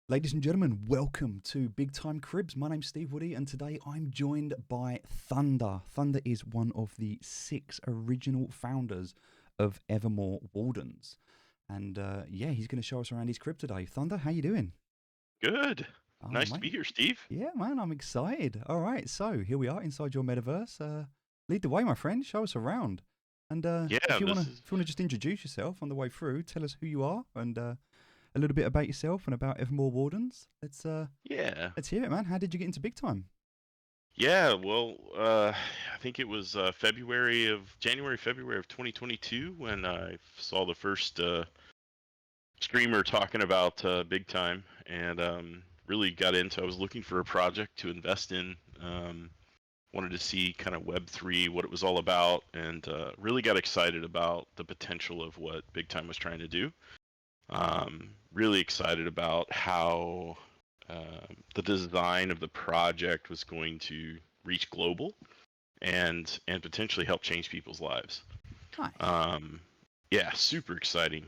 Ladies and gentlemen, welcome to Bigtime Cribs. My name's Steve Woody, and today I'm joined by Thundarr. Thundarr is one of the 6 original founders of Evermore Wardens, and yeah, he's going to show us around his crib today. Thundarr, how you doing? Good. Oh, Nice to be mate. here, Steve. Yeah, man, I'm excited. All right, so here we are inside your metaverse. Lead the way, my friend. Show us around, and if Yeah, you this wanna, is if you wanna just introduce yourself on the way through, tell us who you are and a little bit about yourself and about Evermore Wardens. yeah. Let's hear it, man. How did you get into big time? Yeah, well, I think it was January, February of 2022 when I saw the first streamer talking about big time and really got into. I was looking for a project to invest in. Wanted to see kind of Web3, what it was all about, and really got excited about the potential of what big time was trying to do. Really excited about how the design of the project was going to reach global and potentially help change people's lives. Nice. Um, yeah, super exciting.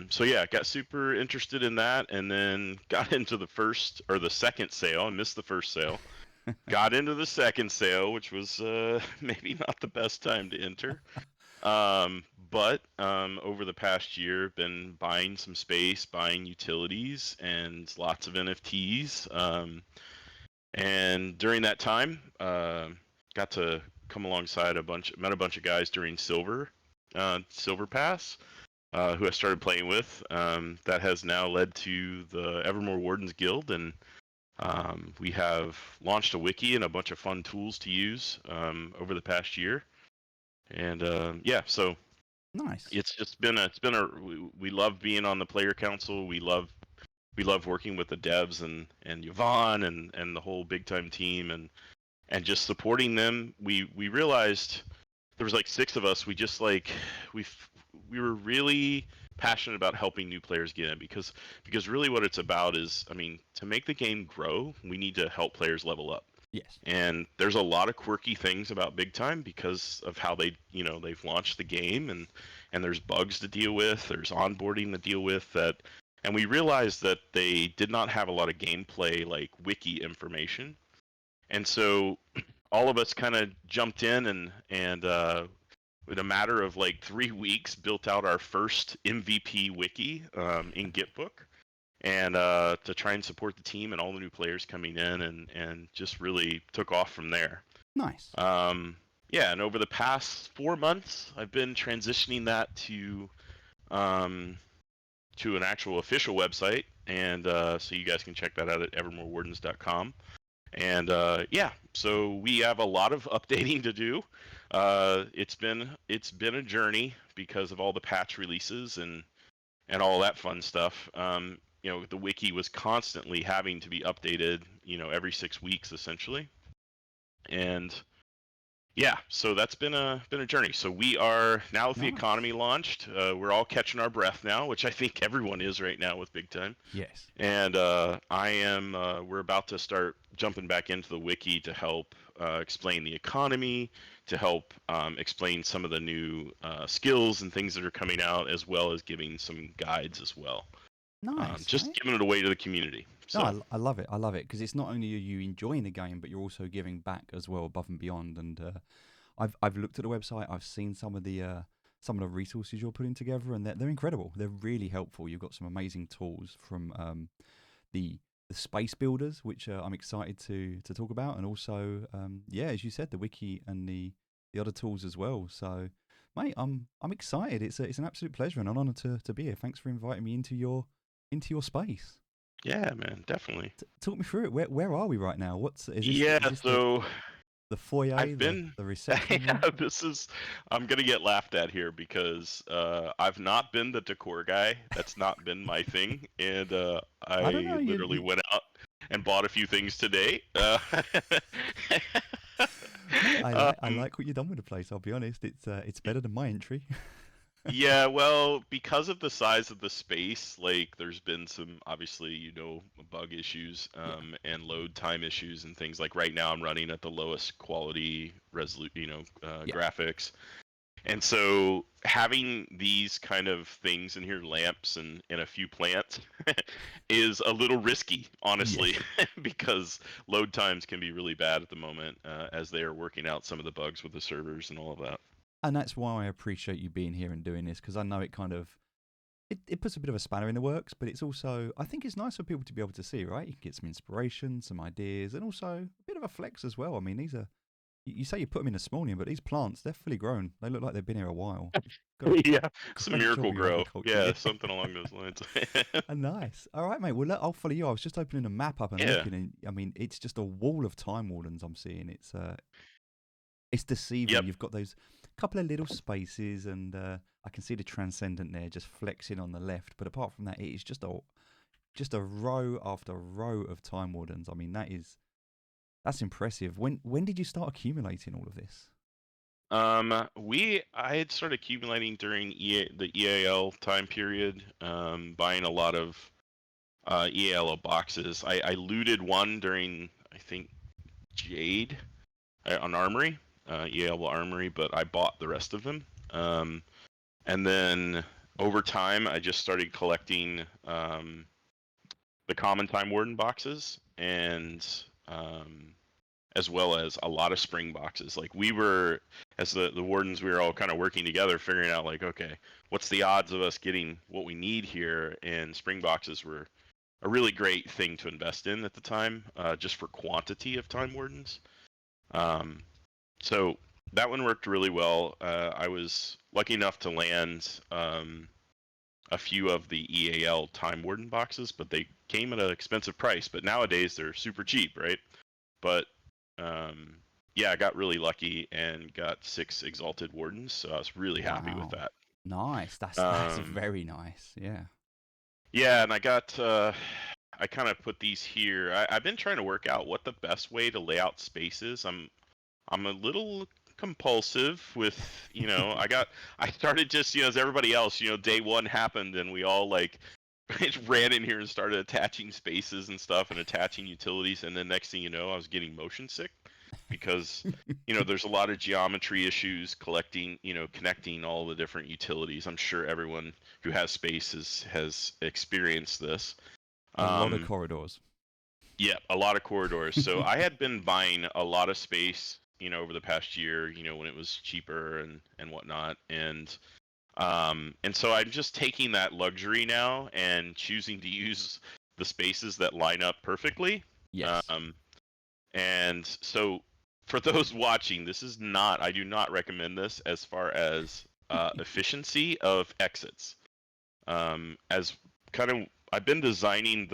So yeah, got super interested in that, and then got into the first or the second sale. I missed the first sale. Got into the second sale, which was maybe not the best time to enter. But over the past year, been buying some space, buying utilities, and lots of NFTs. And during that time, got to come alongside met a bunch of guys during Silver Pass, who I started playing with. That has now led to the Evermore Wardens Guild, and we have launched a wiki and a bunch of fun tools to use over the past year. And yeah, so Nice. we love being on the player council. We love working with the devs and Yvonne and the whole big time team and just supporting them. We realized there was like 6 of us. We we were really passionate about helping new players get in because really what it's about is, I mean, to make the game grow, we need to help players level up. Yes. And there's a lot of quirky things about big time because of how they've launched the game, and there's bugs to deal with, there's onboarding to deal with, that and we realized that they did not have a lot of gameplay like wiki information. And so all of us kind of jumped in and in a matter of like 3 weeks built out our first MVP wiki in Gitbook, and to try and support the team and all the new players coming in, and just really took off from there. Nice. Um, yeah, and over the past 4 months, I've been transitioning that um, to an actual official website, and so you guys can check that out at evermorewardens.com. And yeah, so we have a lot of updating to do. It's been a journey because of all the patch releases and all that fun stuff. The wiki was constantly having to be updated, every 6 weeks essentially. And yeah, so that's been a journey. So we are now with the Nice. economy launched. We're all catching our breath now, which I think everyone is right now with big time. Yes. And we're about to start jumping back into the wiki to help explain the economy, to help explain some of the new skills and things that are coming out, as well as giving some guides as well. Nice, Just mate. giving it away to the community. No, So I love it. I love it because it's not only are you enjoying the game, but you're also giving back as well, above and beyond. And I've looked at the website. I've seen some of the resources you're putting together, and they're incredible. They're really helpful. You've got some amazing tools from the the space builders, which I'm excited to talk about, and also yeah, as you said, the wiki and the other tools as well. So, mate, I'm excited. It's an absolute pleasure and an honor to be here. Thanks for inviting me into your space. yeah, man, definitely. Talk me through it. Where are we right now? Is Yeah, this so the foyer, I've been. the reception room? Yeah, this is. I'm gonna get laughed at here because I've not been the decor guy. That's not been my thing, and I don't know. I literally went out and bought a few things today. Mate, I um, like what you've done with the place. I'll be honest. It's better than my entry. yeah, well, because of the size of the space, like there's been some obviously, bug issues Yeah. and load time issues and things. Like right now, I'm running at the lowest quality Yeah. graphics. And so having these kind of things in here, lamps and a few plants, is a little risky, honestly, Yes. because load times can be really bad at the moment as they are working out some of the bugs with the servers and all of that. And that's why I appreciate you being here and doing this, because I know it kind of it puts a bit of a spanner in the works, but it's also, I think it's nice for people to be able to see, right? You can get some inspiration, some ideas, and also a bit of a flex as well. I mean, these are, you say you put them in this morning, but these plants, they're fully grown. They look like they've been here a while. Got a Yeah, some great job miracle of your grow. agriculture, Yeah, yeah. something along those lines. Nice. All right, mate. Well, look, I'll follow you. I was just opening a map up and Yeah. looking, and I mean, it's just a wall of Time Wardens I'm seeing. It's deceiving. Yep. You've got those couple of little spaces, and I can see the Transcendent there just flexing on the left. But apart from that, it is just a row after row of Time Wardens. I mean, that's impressive. When did you start accumulating all of this? I had started accumulating during the EAL time period, buying a lot of EAL boxes. I looted one during, I think, Jade on Armory, EAL Armory, but I bought the rest of them. And then over time, I just started collecting the common Time Warden boxes, and as well as a lot of spring boxes. Like we were, as the wardens, we were all kind of working together, figuring out like, okay, what's the odds of us getting what we need here? And spring boxes were a really great thing to invest in at the time, just for quantity of Time Wardens. Um, so that one worked really well. I was lucky enough to land a few of the EAL Time Warden boxes, but they came at an expensive price. But nowadays they're super cheap, right? But um, yeah, I got really lucky and got 6 Exalted Wardens, so I was really happy with Wow, that. nice. That's Um, very nice. Yeah. yeah, and I got I kind of put these here. I've been trying to work out what the best way to lay out spaces. I'm a little compulsive with, I started just, as everybody else, day one happened and we all like ran in here and started attaching spaces and stuff and attaching utilities, and then next thing you know, I was getting motion sick because there's a lot of geometry issues connecting all the different utilities. I'm sure everyone who has spaces has experienced this. A lot of Um, corridors. yeah, a lot of corridors. So I had been buying a lot of space, over the past year, when it was cheaper and whatnot, and so I'm just taking that luxury now and choosing to use the spaces that line up perfectly. Yes. Um, and so for those watching, I do not recommend this as far as efficiency of exits. As kind of, I've been designing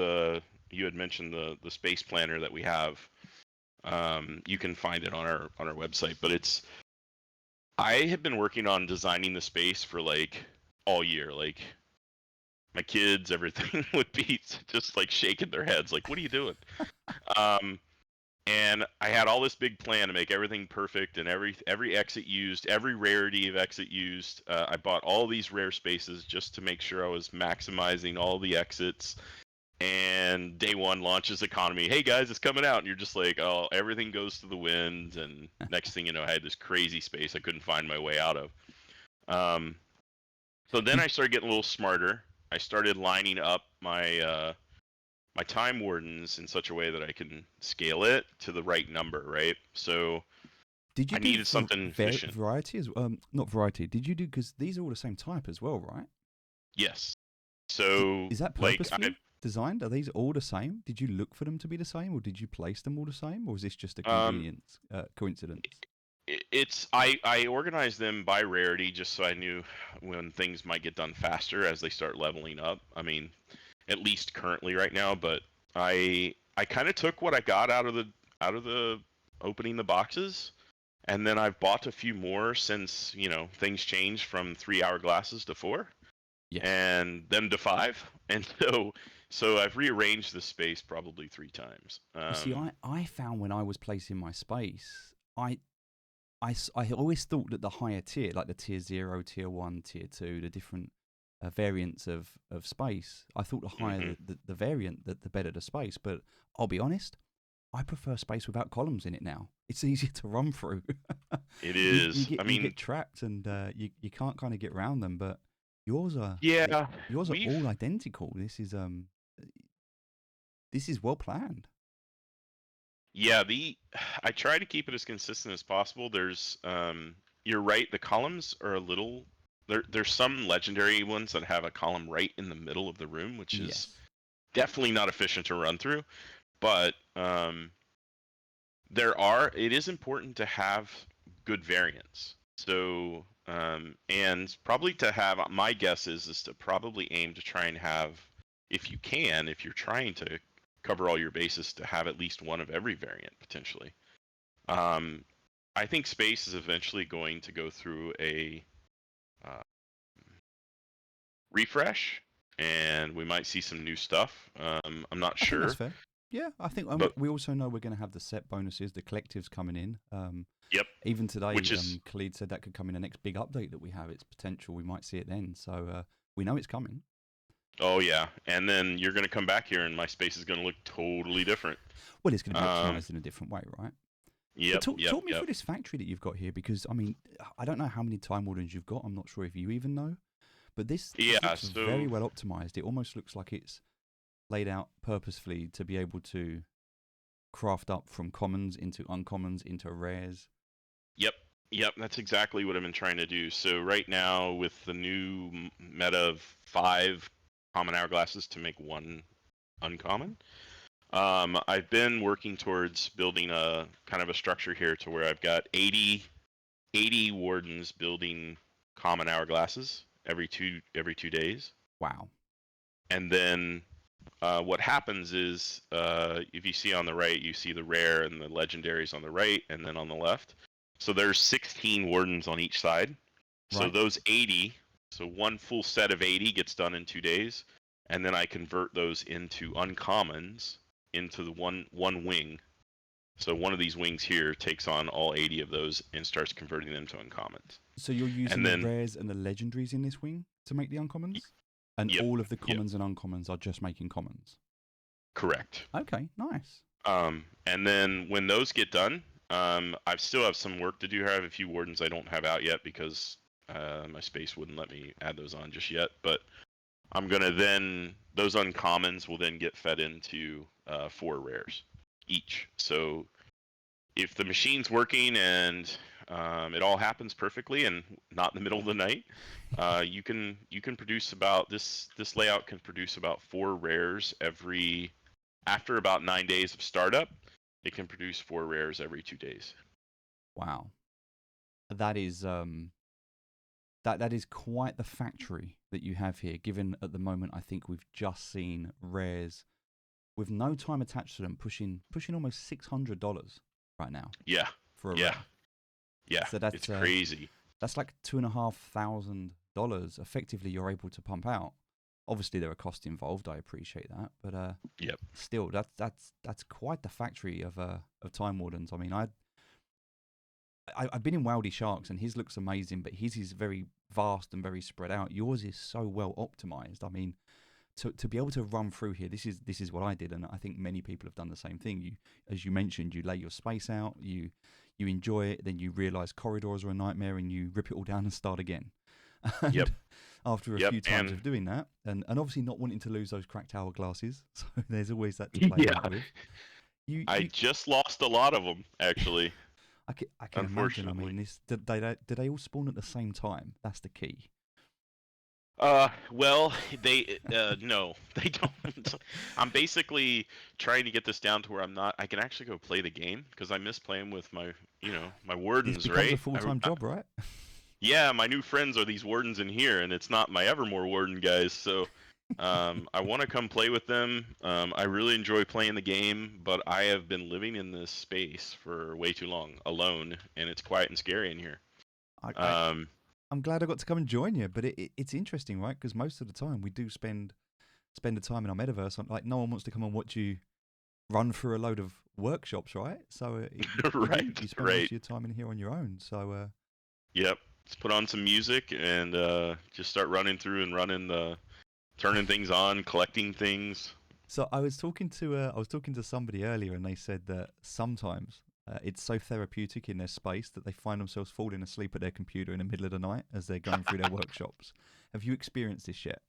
you had mentioned the space planner that we have. You can find it on our website, but I have been working on designing the space for like all year. Like my kids, everything would be just like shaking their heads, like, "What are you doing?" Um, and I had all this big plan to make everything perfect, and every exit used, every rarity of exit used. I bought all these rare spaces just to make sure I was maximizing all the exits. And day one launches economy. Hey guys, it's coming out, and you're just like, oh, everything goes to the wind. And next thing you know, I had this crazy space I couldn't find my way out of. Um, so then Did I started getting a little smarter. I started lining up my Time Wardens in such a way that I can scale it to the right number, right? So did you I do needed something efficient. variety as not variety? Did you do, because these are all the same type as well, right? Yes. So Is that like purposefully designed? Are these all the same? Did you look for them to be the same, or did you place them all the same, or is this just a um convenience coincidence? it's I organized them by rarity just so I knew when things might get done faster as they start leveling up. I mean, at least currently right now, but I kind of took what I got out of the opening the boxes, and then I've bought a few more since things changed from 3 hourglasses to 4, Yes. and then to 5, and so I've rearranged the space probably 3 times. You see, I found when I was placing my space, I always thought that the higher tier, like the tier 0, tier 1, tier 2, the different variants of space, I thought the higher Hmm. the variant, the better the space. But I'll be honest, I prefer space without columns in it now. It's easier to run through. It You is. I you mean, get trapped and you can't kind of get around them. But yours are yeah, yours are we've all identical. This is well planned. yeah, I try to keep it as consistent as possible. You're right, the columns are a little there's some legendary ones that have a column right in the middle of the room, which is Yes. definitely not efficient to run through. But it is important to have good variants. So and probably to have my guess is to probably aim to try and have, if you can, if you're trying to cover all your bases, to have at least one of every variant potentially. Um, I think space is eventually going to go through a uh, refresh, and we might see some new stuff. I'm not I think that's sure, fair. Yeah, I think but we also know we're going to have the set bonuses, the collectives coming in. yep, Even today, which is Khalid said that could come in the next big update that we have. It's potential we might see it then. So we know it's coming. oh yeah, and then you're going to come back here, and my space is going to look totally different. Well, it's going to be Um, optimized in a different way, right? But yep, yep, talk me yep. through this factory that you've got here, because I mean, I don't know how many Time Wardens you've got. I'm not sure if you even know, but this Yeah, looks very so well optimized. It almost looks like it's laid out purposefully to be able to craft up from commons into uncommons into rares. yep, yep, that's exactly what I've been trying to do. So right now, with the new meta of 5 common hourglasses to make 1 uncommon, I've been working towards building a kind of a structure here to where I've got 80 wardens building common hourglasses every two days, Wow. and then what happens is, if you see on the right, you see the rare and the legendaries on the right, and then on the left. So there's 16 wardens on each side. So Right. those 80, so one full set of 80 gets done in 2 days, and then I convert those into uncommons into the one wing. So one of these wings here takes on all 80 of those and starts converting them to uncommons. So you're using And the then, rares and the legendaries in this wing to make the uncommons, and yep, all of the yep, commons and uncommons are just making commons. correct. Okay, nice. And then when those get done, I still have some work to do here. I have a few wardens I don't have out yet because my space wouldn't let me add those on just yet. But I'm gonna then those uncommons will then get fed into 4 rares each. So if the machine's working and it all happens perfectly and not in the middle of the night, you can produce about this layout can produce about 4 rares every after about 9 days of startup. It can produce 4 rares every 2 days. Wow, that is that is quite the factory that you have here. Given at the moment, I think we've just seen rares with no time attached to them pushing almost $600 right now Yeah, for a yeah, rare. yeah. So It's crazy. that's like $2,500 effectively you're able to pump out. Obviously, there are costs involved. I appreciate that, but Yep. still, that's quite the factory of Time Wardens. I mean, I've been in Wildy Sharks and his looks amazing, but his is very vast and very spread out. Yours is so well optimized. I mean, to be able to run through here, this is what I did, and I think many people have done the same thing. You, as you mentioned, you lay your space out, you enjoy it, then you realise corridors are a nightmare, and you rip it all down and start again. Yep. And after a Yep. few times And of doing that, and obviously not wanting to lose those cracked hourglasses, so there's always that to play yeah, about with. I You just lost a lot of them actually. I can imagine. I mean, Unfortunately. this did they all spawn at the same time? That's the key. Well, they no, they don't. I'm basically trying to get this down to where I can actually go play the game because I miss playing with my This wardens, becomes a right? full-time job, right? Yeah, my new friends are these wardens in here, and it's not my Evermore Warden guys. So, I want to come play with them. I really enjoy playing the game, but I have been living in this space for way too long, alone, and it's quiet and scary in here. I, I Um, I'm glad I got to come and join you, but it's interesting, right? Because most of the time we do spend the time in our metaverse. Like no one wants to come and watch you run through a load of workshops, right? So right, you spend most right. of your time in here on your own. So Yep. Let's put on some music and just start running through and turning things on, collecting things. So I was talking to somebody earlier, and they said that sometimes it's so therapeutic in their space that they find themselves falling asleep at their computer in the middle of the night as they're going through their workshops. Have you experienced this yet?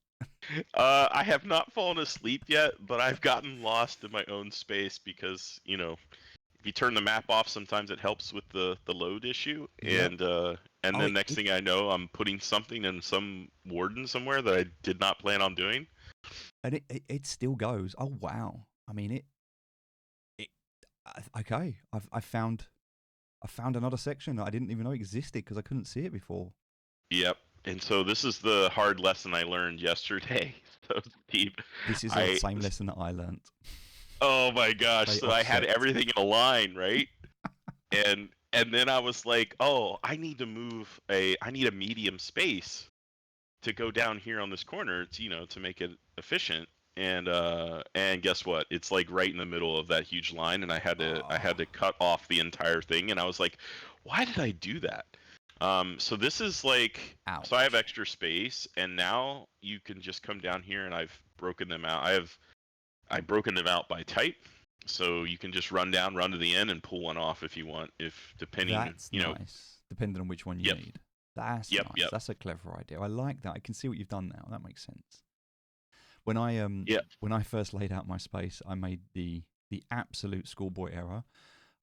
I have not fallen asleep yet, but I've gotten lost in my own space because, if you turn the map off, sometimes it helps with the load issue, Yep. and Oh, then next it thing I know, I'm putting something in some warden somewhere that I did not plan on doing. and it still goes. Oh wow! I mean it. Okay, I found another section that I didn't even know existed because I couldn't see it before. Yep. And so this is the hard lesson I learned yesterday. So Steve, This is the I same lesson that I learnt. oh my gosh, They so I had offset. everything in a line, right? And then I was like, "Oh, I need a medium space to go down here on this corner to, to make it efficient." And guess what? It's like right in the middle of that huge line, and I Oh, had to cut off the entire thing, and I was like, "Why did I do that?" So this is like, so I have ouch. extra space, and now you can just come down here, and I've broken them out. I've broken them out by type, so you can just run down, run to the end, and pull one off if you want. If depending, That's nice. Depending on which one you yep, need. That's yep, nice. yep, That's a clever idea. I like that. I can see what you've done now. That makes sense. yep. When I first laid out my space, I made the absolute schoolboy error.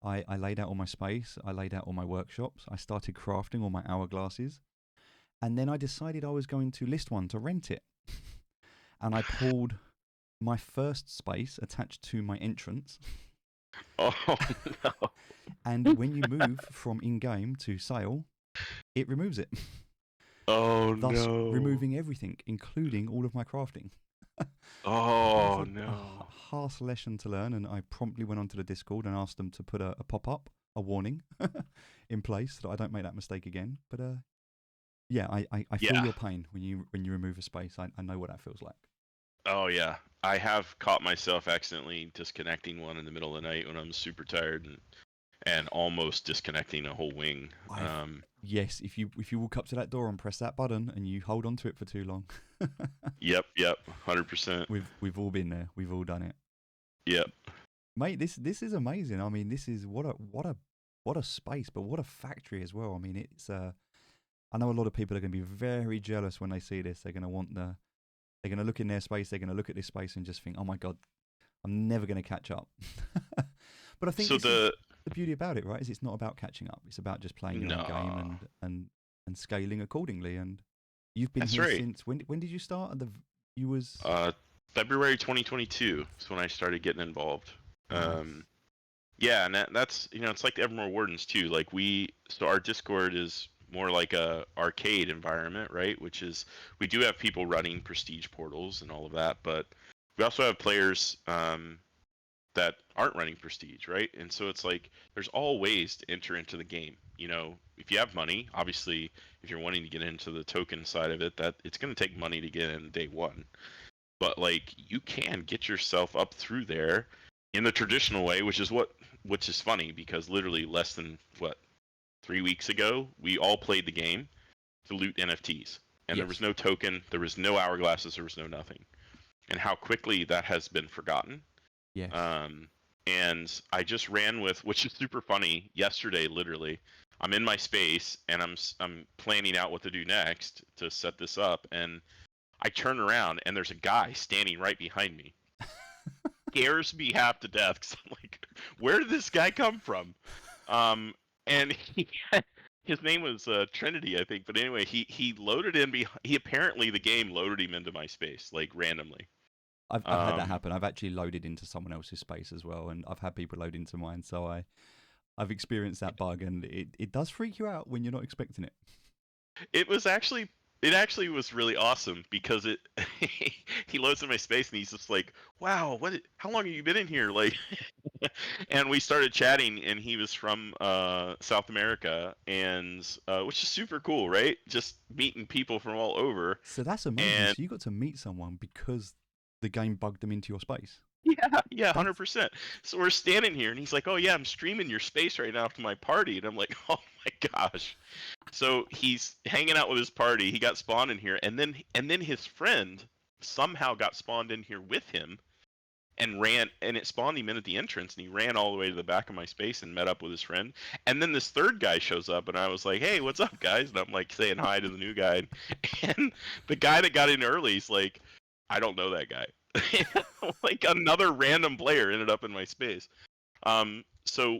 I laid out all my space. I laid out all my workshops. I started crafting all my hourglasses, and then I decided I was going to list one to rent it. And I pulled my first space attached to my entrance. Oh no. And when you move from in game to sale, it removes it, Oh thus no. removing everything, including all of my crafting. It was Oh a no. harsh lesson to learn, and I promptly went onto the Discord and asked them to put a pop up, a warning, in place so that I don't make that mistake again. But yeah, I feel Yeah. your pain when you remove a space. I know what that feels like. Oh yeah. I have caught myself accidentally disconnecting one in the middle of the night when I'm super tired and almost disconnecting a whole wing. I've Yes, if you walk up to that door and press that button and you hold on to it for too long, Yep, 100%. we've all been there. We've all done it. Yep. Mate, this is amazing. I mean, this is what a space, but what a factory as well. I mean, it's I know a lot of people are going to be very jealous when they see this. They're going to look in their space, they're going to look at this space and just think, "Oh my god, I'm never going to catch up." But I think So this is the the beauty about it, right? Is it's not about catching up. It's about just playing your own game no. and scaling accordingly. And you've been That's here right. since when did you start? You was Uh, February 2022 is when I started getting involved. nice. Um, yeah, and that's it's like the Evermore Wardens too. Like so our Discord is more like a arcade environment, right? Which is we do have people running prestige portals and all of that, but we also have players that aren't running prestige, right? And so it's like there's all ways to enter into the game. If you have money, obviously, if you're wanting to get into the token side of it, that it's going to take money to get in day one. But like you can get yourself up through there in the traditional way, which is funny because literally less than 3 weeks ago we all played the game to loot NFTs, and there was Yes. no token, there was no hourglasses, there was no nothing, and how quickly that has been forgotten. Yes. Um, and I just ran with, which is super funny. Yesterday, literally, I'm in my space and I'm planning out what to do next to set this up, and I turn around and there's a guy standing right behind me. Scares me half to death because I'm like, where did this guy come from? Um, and his name was Trinity, I think. But anyway, he loaded in. He apparently the game loaded him into my space like randomly. I've had that Um, happen. I've actually loaded into someone else's space as well, and I've had people load into mine. So I've experienced that bug, and it does freak you out when you're not expecting it. It was actually it actually was really awesome because it he loads in my space and he's just like, "Wow, how long have you been in here?" Like, and we started chatting, and he was from South America, and which is super cool, right? Just meeting people from all over, So that's amazing. and So you got to meet someone because the game bugged them into your space. yeah, That's 100%. So we're standing here, and he's like, "Oh yeah, I'm streaming your space right now to my party," and I'm like, "Oh my gosh." So he's hanging out with his party. He got spawned in here, and then his friend somehow got spawned in here with him, and ran, and it spawned him in at the entrance, and he ran all the way to the back of my space and met up with his friend. And then this third guy shows up, and I was like, "Hey, what's up, guys?" And I'm like saying hi to the new guy, and the guy that got in early is like, "I don't know that guy." Like another random player ended up in my space. So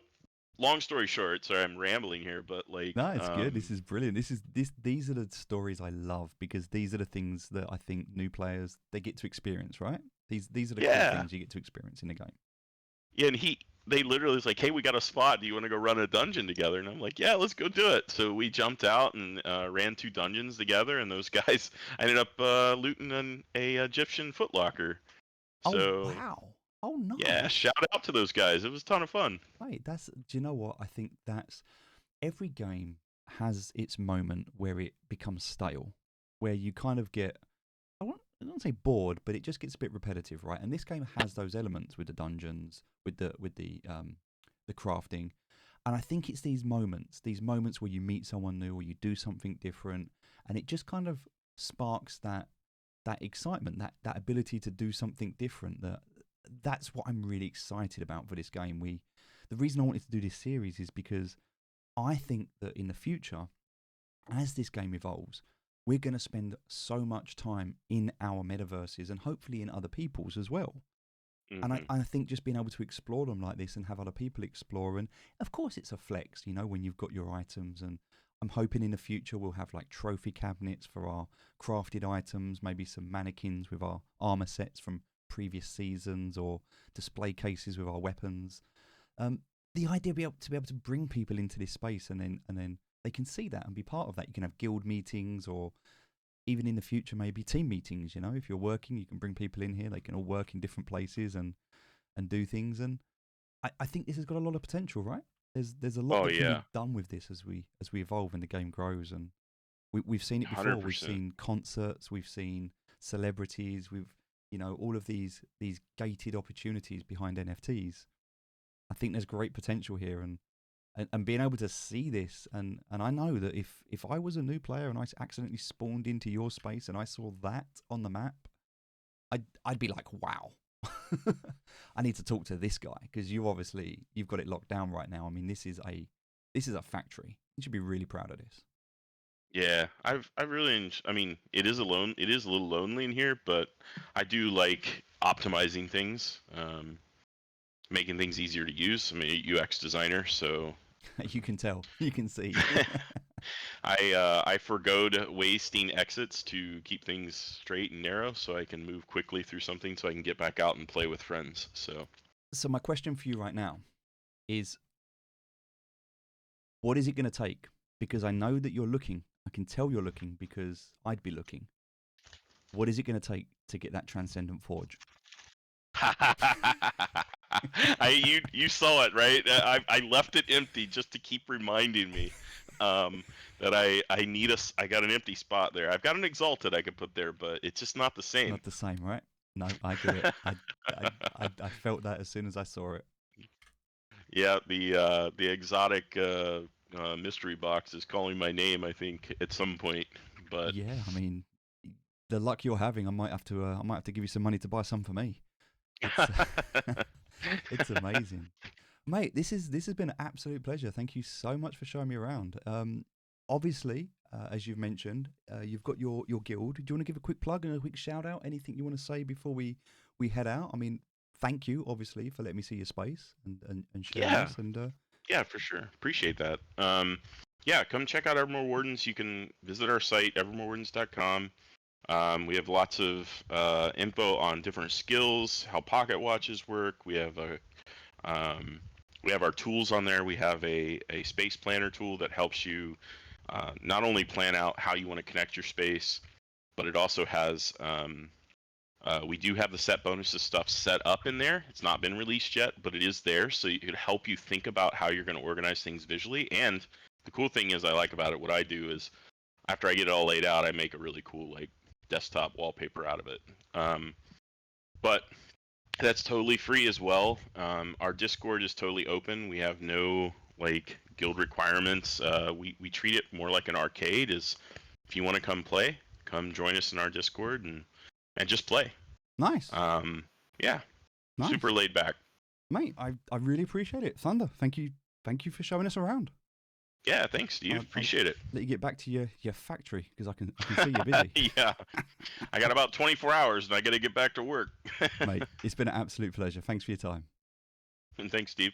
long story short, sorry, I'm rambling here, but No, it's good. This is brilliant. These are the stories I love, because these are the things that I think new players, they get to experience, right? These are the cool yeah, things you get to experience in the game. yeah, and they literally was like, "Hey, we got a spot. Do you want to go run a dungeon together?" And I'm like, "Yeah, let's go do it." So we jumped out and ran 2 dungeons together, and those guys, I ended up looting a Egyptian footlocker. Oh So wow! Oh yeah, nice. shout out to those guys. It was a ton of fun. Mate, that's, do you know what? I think that's, every game has its moment where it becomes stale, where you kind of get, I don't say bored, but it just gets a bit repetitive, right? And this game has those elements with the dungeons, with the crafting, and I think it's these moments where you meet someone new or you do something different, and it just kind of sparks that excitement, that ability to do something different. That's what I'm really excited about for this game. The reason I wanted to do this series is because I think that in the future, as this game evolves, we're going to spend so much time in our metaverses and hopefully in other people's as well. And Hmm. I think just being able to explore them like this and have other people explore, and of course it's a flex, when you've got your items. And I'm hoping in the future we'll have like trophy cabinets for our crafted items, maybe some mannequins with our armor sets from previous seasons, or display cases with our weapons. Um, the idea to be able to bring people into this space, and then they can see that and be part of that. You can have guild meetings, or even in the future maybe team meetings. If you're working, you can bring people in here. They can all work in different places and do things. And I think this has got a lot of potential, right? There's a lot Oh that can yeah, be done with this as we evolve and the game grows. And we've seen it hundred before. We've percent. seen concerts, we've seen celebrities, we've all of these gated opportunities behind NFTs. I think there's great potential here, and being able to see this, and I know that if I was a new player and I accidentally spawned into your space and I saw that on the map, I'd be like, wow. I need to talk to this guy, because you've got it locked down right now. I mean, this is a factory. You should be really proud of this. Yeah, I've really I mean, it is a little lonely in here, but I do like optimizing things, making things easier to use. I'm a UX designer, so You can tell, you can see. I forgoed wasting exits to keep things straight and narrow, so I can move quickly through something, so I can get back out and play with friends. So So my question for you right now is, what is it going to take? Because I know that you're looking. I can tell you're looking, because I'd be looking. What is it going to take to get that transcendent forge? you saw it, right? I left it empty just to keep reminding me um, that I need I got an empty spot there. I've got an exalted I could put there, but it's just not the same. Not the same, right? No, I get it. I felt that as soon as I saw it. Yeah, the exotic mystery box is calling my name, I think, at some point. But Yeah, I mean, the luck you're having, I might have to give you some money to buy some for me. It's it's amazing, mate. This has been an absolute pleasure. Thank you so much for showing me around. Obviously, as you've mentioned, you've got your guild. Do you want to give a quick plug and a quick shout out? Anything you want to say before we head out? I mean, thank you obviously for letting me see your space and sharing yeah, this. And yeah, for sure. Appreciate that. Yeah, come check out Evermore Wardens. You can visit our site, evermorewardens.com. We have lots of info on different skills, how pocket watches work. Um, we have our tools on there. We have a space planner tool that helps you not only plan out how you want to connect your space, but it also has we do have the set bonuses stuff set up in there. It's not been released yet, but it is there, so it could help you think about how you're going to organize things visually. And the cool thing is, I like about it, what I do is after I get it all laid out, I make a really cool like desktop wallpaper out of it. But that's totally free as well. Our Discord is totally open. We have no like guild requirements. We treat it more like an arcade. Is if you want to come play, come join us in our Discord and just play. nice. Um, yeah. Nice. Super laid back. Mate, I really appreciate it. Thundarr, thank you for showing us around. Yeah, thanks, Steve. Appreciate it. Let you get back to your factory because I can see you're busy. Yeah, I got about 24 hours and I got to get back to work. Mate, it's been an absolute pleasure. Thanks for your time. And thanks, Steve.